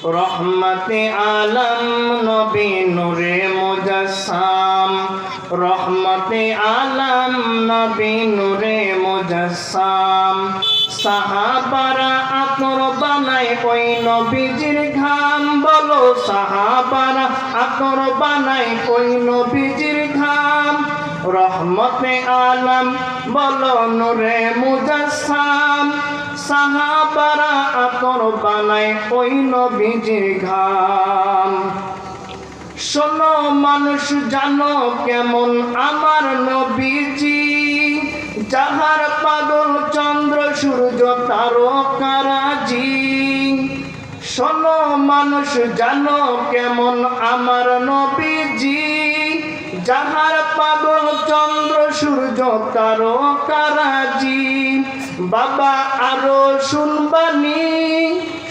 রহমতে আলম নবী নূরে মুজাসসাম, রহমতে আলম নবী নূরে মুজাসসাম। সাহাবারা আতর বানায় ওই নবীজির ঘাম, বলো সাহাবারা আতর বানায় ওই নবীজির ঘাম। রহমতে আলম বলো নূরে মুজাসসাম, সাহাবারা আতর বানায় ওই নবীজির ঘাম। শোনো মানুষ জানো কেমন আমার নবীজি, যাহার পাগল চন্দ্র সূর্য তারকারাজি। শোনো মানুষ জানো কেমন আমার নবীজি, যাহার পাগল চন্দ্র সূর্য তারকারাজি। বাবা আরো শুনবানি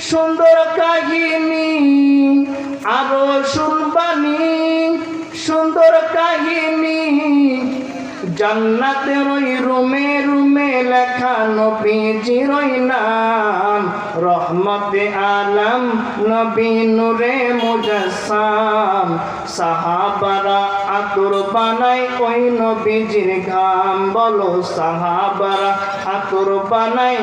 সুন্দর কাহিনী, আরো শুনবানি সুন্দর কাহিনী। জান্নাতের ওই রুমে রুমে লেখা নবীজির ওই নাম, রহমতে আলম নবী নূরে মুজাসসাম। সাহাবারা আতর বানায় ওই নবীজির ঘাম, বলো সাহাবারা আতর বানায়।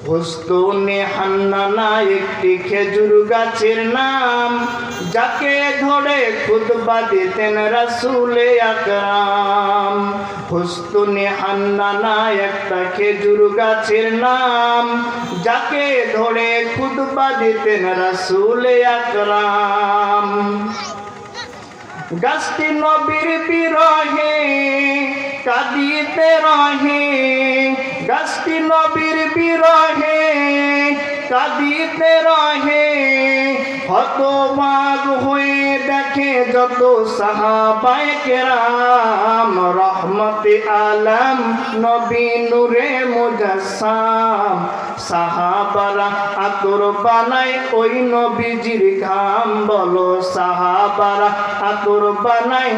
হুস্তুনে হান্নানা একটি খেজুর গাছের নাম, যাকে ধরে খুতবা দিতেন রাসূলে আকরাম। হুস্তুনে হান্নানা একটা খেজুর গাছের নাম, যাকে ধরে খুতবা দিতেন রাসূলে আকরাম। গাছটি নবীর বিরহে কাঁদিতে রহে, গাছটি নবীর বিরহে কাঁদিতে রহে। হতবাক হয়ে দেখে যত সাহাবায়ে কেরাম, রহমতে আলম নবী নূরে মুজাসসাম। সাহাবারা আতর বানায় ওই নবীজির ঘাম, বলো সাহাবারা আতর বানায়